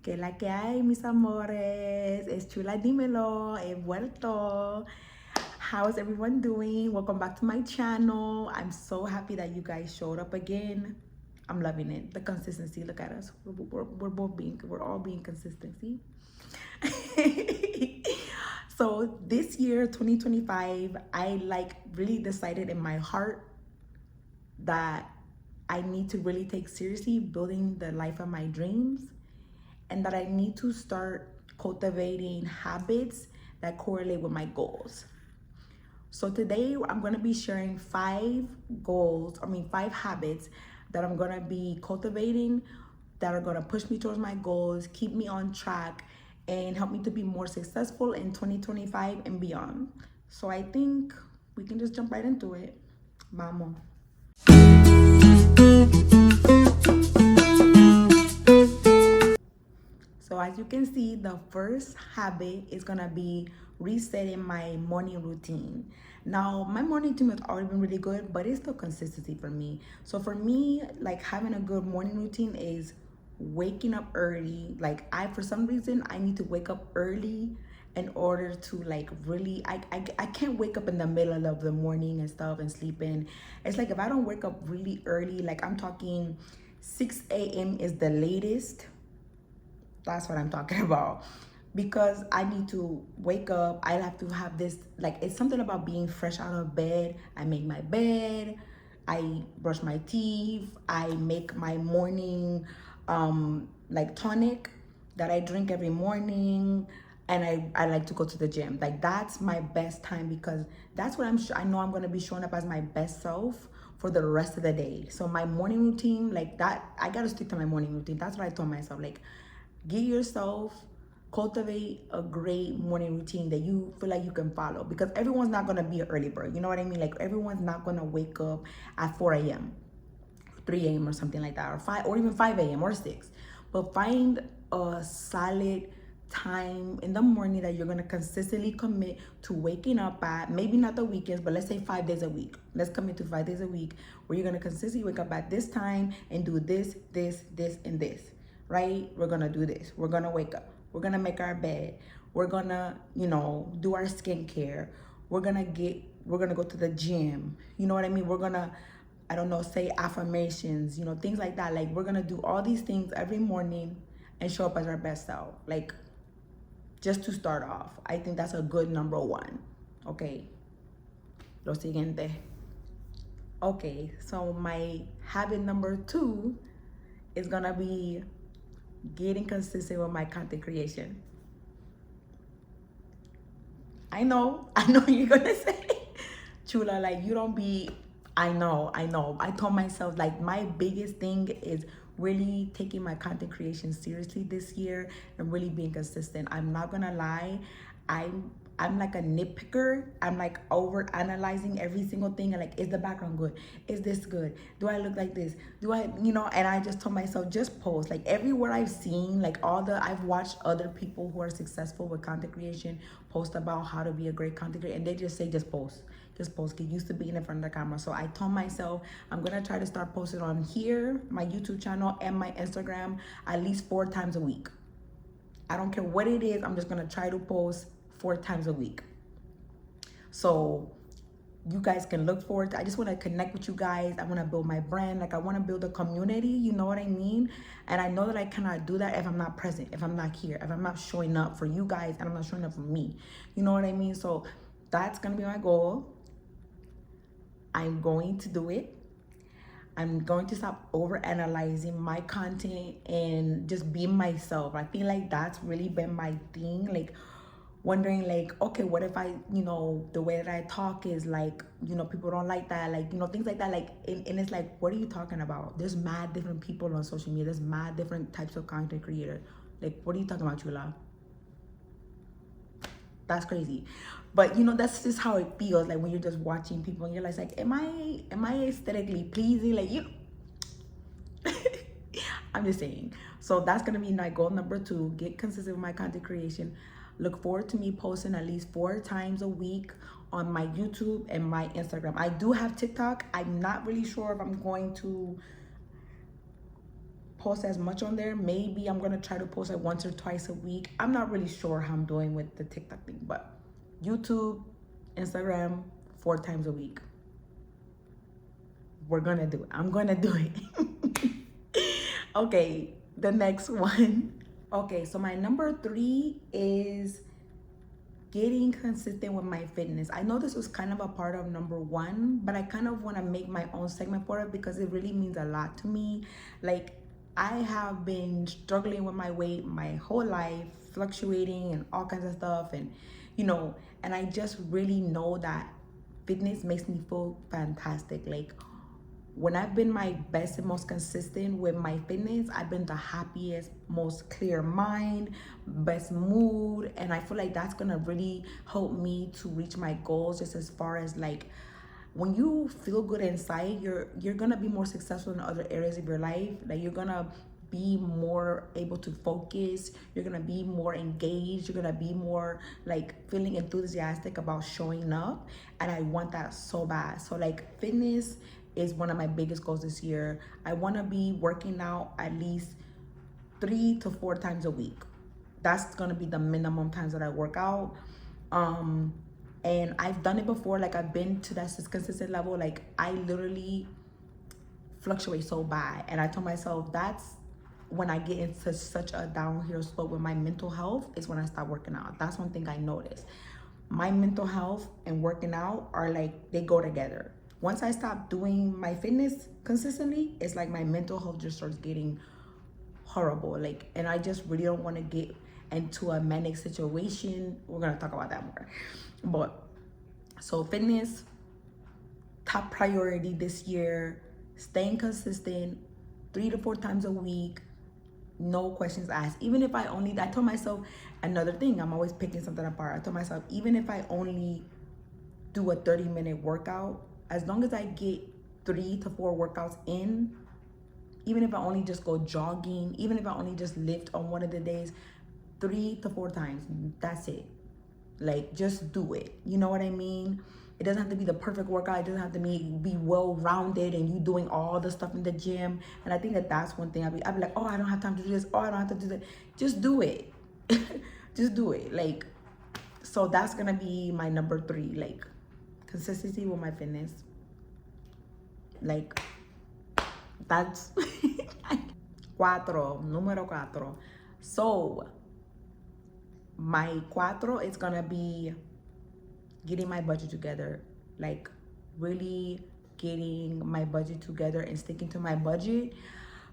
Que la que hay, mis amores? Es Chula Dímelo. He vuelto. How's everyone doing? Welcome back to my channel. I'm so happy that you guys showed up again. I'm loving it. The consistency. Look at us. We're all being consistency. So this year, 2025, I really decided in my heart that I need to really take seriously building the life of my dreams, and that I need to start cultivating habits that correlate with my goals. So today I'm going to be sharing 5 habits that I'm going to be cultivating that are going to push me towards my goals, keep me on track, and help me to be more successful in 2025 and beyond. So I think we can just jump right into it. Vamos. So as you can see, the first habit is gonna be resetting my morning routine. Now, my morning routine has already been really good, but it's still consistency for me. So for me, like having a good morning routine is waking up early. Like for some reason, I need to wake up early in order to like really, I can't wake up in the middle of the morning and stuff and sleep in. It's like if I don't wake up really early, like I'm talking 6 a.m. is the latest. That's what I'm talking about. Because I need to wake up, I have to have this, like, it's something about being fresh out of bed. I make my bed, I brush my teeth, I make my morning like tonic that I drink every morning, and I like to go to the gym. Like that's my best time, because that's what I know I'm gonna be showing up as my best self for the rest of the day. So my morning routine, like that, I gotta stick to my morning routine. That's what I told myself. Like, get yourself, cultivate a great morning routine that you feel like you can follow, because everyone's not gonna be an early bird. You know what I mean? Like everyone's not gonna wake up at 4 a.m., 3 a.m. or something like that, or 5, or even 5 a.m. or 6. But find a solid time in the morning that you're gonna consistently commit to waking up at. Maybe not the weekends, but let's say 5 days a week. Let's commit to 5 days a week where you're gonna consistently wake up at this time and do this, and this. Right? We're gonna do this. We're gonna wake up. We're gonna make our bed. We're gonna, do our skincare. We're gonna go to the gym. You know what I mean? We're gonna, I don't know, say affirmations, things like that. Like we're gonna do all these things every morning and show up as our best self. Like, just to start off, I think that's a good number one. Okay. Lo siguiente. Okay, so my habit number 2 is gonna be getting consistent with my content creation. I know you're gonna say, Chula, like you don't be, I know. I told myself, like, my biggest thing is really taking my content creation seriously this year and really being consistent. I'm not gonna lie. I'm like a nitpicker. I'm like over analyzing every single thing, and like, is the background good? Is this good? Do I look like this? Do I, and I just told myself, just post. Like everywhere I've seen, like I've watched other people who are successful with content creation post about how to be a great content creator, and they just say, just post. Just post. Get used to being in front of the camera. So I told myself I'm gonna try to start posting on here, my YouTube channel, and my Instagram at least 4 times a week. I don't care what it is. I'm just gonna try to post 4 times a week. So you guys can look forward to, I just want to connect with you guys. I want to build my brand. Like I want to build a community, you know what I mean? And I know that I cannot do that if I'm not present, if I'm not here, if I'm not showing up for you guys, and I'm not showing up for me. You know what I mean? So that's going to be my goal. I'm going to do it. I'm going to stop over analyzing my content and just be myself. I feel like that's really been my thing. Like wondering, like, okay, what if I, the way that I talk is like, people don't like that, like, things like that. Like, and it's like, what are you talking about? There's mad different people on social media. There's mad different types of content creator. Like, what are you talking about, Chula? That's crazy. But that's just how it feels like when you're just watching people and you're like, am I aesthetically pleasing? Like, I'm just saying. So that's gonna be my goal number 2. Get consistent with my content creation. Look forward to me posting at least 4 times a week on my YouTube and my Instagram. I do have TikTok. I'm not really sure if I'm going to post as much on there. Maybe I'm gonna try to post like once or twice a week. I'm not really sure how I'm doing with the TikTok thing, but YouTube, Instagram, 4 times a week. We're gonna do it. I'm gonna do it. Okay, the next one. Okay, so my number 3 is getting consistent with my fitness. I know this was kind of a part of number 1, but I kind of want to make my own segment for it because it really means a lot to me. Like, I have been struggling with my weight my whole life, fluctuating and all kinds of stuff, and and I just really know that fitness makes me feel fantastic. Like, when I've been my best and most consistent with my fitness, I've been the happiest, most clear mind, best mood, and I feel like that's gonna really help me to reach my goals. Just as far as like, when you feel good inside, you're gonna be more successful in other areas of your life. Like, you're gonna be more able to focus, you're gonna be more engaged, you're gonna be more like feeling enthusiastic about showing up, and I want that so bad. So like, fitness is one of my biggest goals this year. I want to be working out at least 3 to 4 times a week. That's gonna be the minimum times that I work out. And I've done it before. Like, I've been to that consistent level. Like, I literally fluctuate so bad, and I told myself that's when I get into such a downhill slope with my mental health, is when I stop working out. That's one thing I noticed. My mental health and working out are like, they go together. Once I stop doing my fitness consistently, it's like my mental health just starts getting horrible. Like, and I just really don't want to get into a manic situation. We're gonna talk about that more. But so fitness, top priority this year, staying consistent 3 to 4 times a week, no questions asked. Even if I told myself another thing, I'm always picking something apart. I told myself, even if I only do a 30-minute workout, as long as I get 3 to 4 workouts in, even if I only just go jogging, even if I only just lift on one of the days, 3 to 4 times, that's it. Like, just do it. You know what I mean? It doesn't have to be the perfect workout. It doesn't have to be well-rounded and you doing all the stuff in the gym. And I think that's one thing. I'd be like, oh, I don't have time to do this. Oh, I don't have to do that. Just do it. Just do it. Like, so that's going to be my number 3. Like, consistency with my fitness. Like, that's número 4. So my 4 is gonna be getting my budget together. Like, really getting my budget together and sticking to my budget.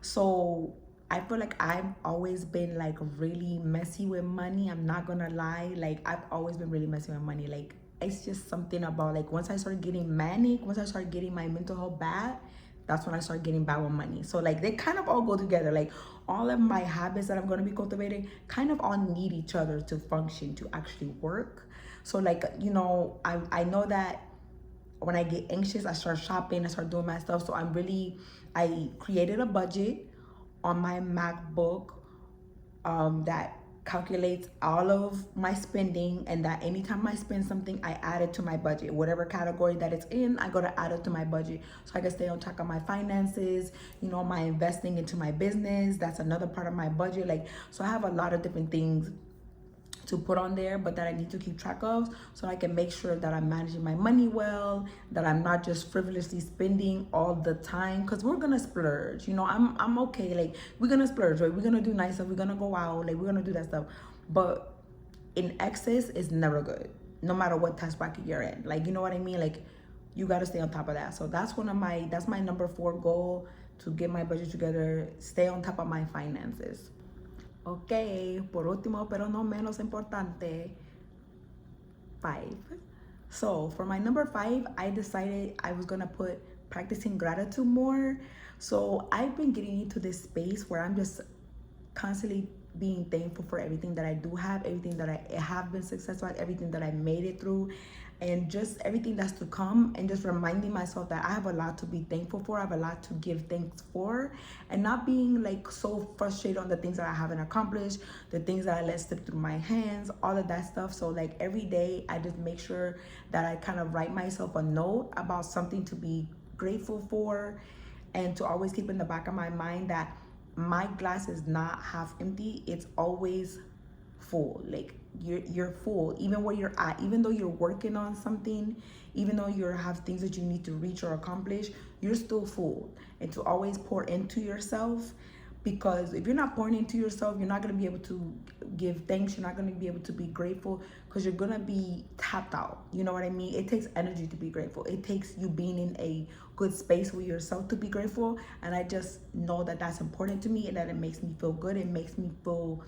So I feel like I've always been like really messy with money. I'm not gonna lie. Like, I've always been really messy with money. Like, it's just something about, like, once I started getting manic, once I started getting my mental health bad, that's when I start getting bad with money. So like, they kind of all go together. Like, all of my habits that I'm going to be cultivating kind of all need each other to function, to actually work. So like, I know that when I get anxious, I start shopping, I start doing my stuff. So I created a budget on my MacBook that calculates all of my spending, and that anytime I spend something, I add it to my budget. Whatever category that it's in, I go to add it to my budget so I can stay on track of my finances, my investing into my business. That's another part of my budget. Like, so I have a lot of different things to put on there, but that I need to keep track of, so I can make sure that I'm managing my money well, that I'm not just frivolously spending all the time, because we're gonna splurge. I'm okay. Like, we're gonna splurge, right? We're gonna do nice stuff, we're gonna go out, like, we're gonna do that stuff, but in excess is never good, no matter what tax bracket you're in. Like, you know what I mean? Like, you gotta stay on top of that. So that's my number 4 goal, to get my budget together, stay on top of my finances. Okay, por último, pero no menos importante, 5. So for my number 5, I decided I was gonna put practicing gratitude more. So I've been getting into this space where I'm just constantly being thankful for everything that I do have, everything that I have been successful at, everything that I made it through, and just everything that's to come, and just reminding myself that I have a lot to be thankful for. I have a lot to give thanks for, and not being like so frustrated on the things that I haven't accomplished, the things that I let slip through my hands, all of that stuff. So like, every day I just make sure that I kind of write myself a note about something to be grateful for, and to always keep in the back of my mind that my glass is not half empty, it's always full. Like you're full even where you're at, even though you're working on something, even though you have things that you need to reach or accomplish, you're still full. And to always pour into yourself, because if you're not pouring into yourself, you're not going to be able to give thanks, you're not going to be able to be grateful, because you're going to be tapped out. You know what I mean? It takes energy to be grateful. It takes you being in a good space with yourself to be grateful. And I just know that that's important to me, and that it makes me feel good. It makes me feel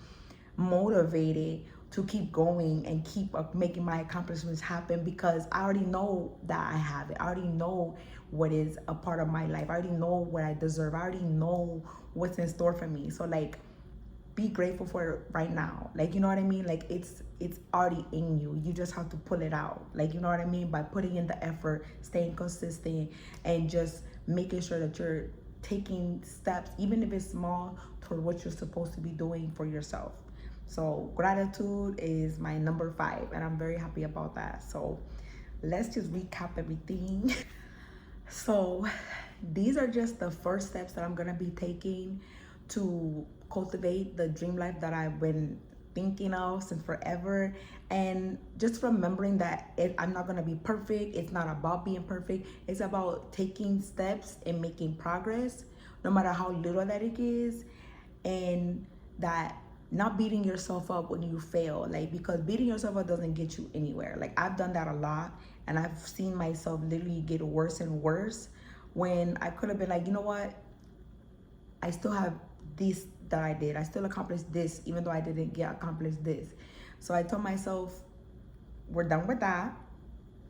motivated to keep going and keep making my accomplishments happen, because I already know that I have it. I already know what is a part of my life. I already know what I deserve. I already know what's in store for me. So like, be grateful for it right now. Like, you know what I mean? Like it's already in you. You just have to pull it out. Like, you know what I mean? By putting in the effort, staying consistent, and just making sure that you're taking steps, even if it's small, toward what you're supposed to be doing for yourself. So gratitude is my number 5, and I'm very happy about that. So let's just recap everything. So these are just the first steps that I'm gonna be taking to cultivate the dream life that I've been thinking of since forever. And just remembering that I'm not gonna be perfect. It's not about being perfect. It's about taking steps and making progress, no matter how little that it is. And that not beating yourself up when you fail, like, because beating yourself up doesn't get you anywhere. Like, I've done that a lot, and I've seen myself literally get worse and worse, when I could have been like, you know what, I still have this that I did, I still accomplished this, even though I didn't get accomplished this. So I told myself, we're done with that,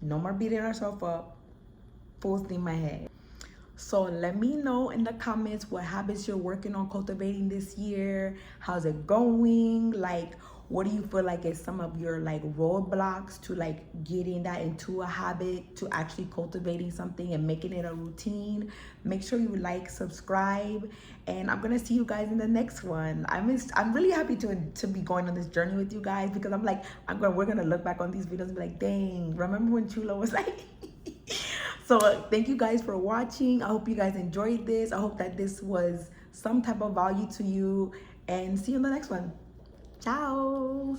no more beating ourselves up, full steam ahead. So let me know in the comments what habits you're working on cultivating this year. How's it going? Like, what do you feel like is some of your like roadblocks to like getting that into a habit, to actually cultivating something and making it a routine? Make sure you like, subscribe, and I'm gonna see you guys in the next one. I'm really happy to be going on this journey with you guys, because I'm like, we're gonna look back on these videos and be like, dang, remember when Chulo was like So thank you guys for watching. I hope you guys enjoyed this. I hope that this was some type of value to you, and see you in the next one. Ciao.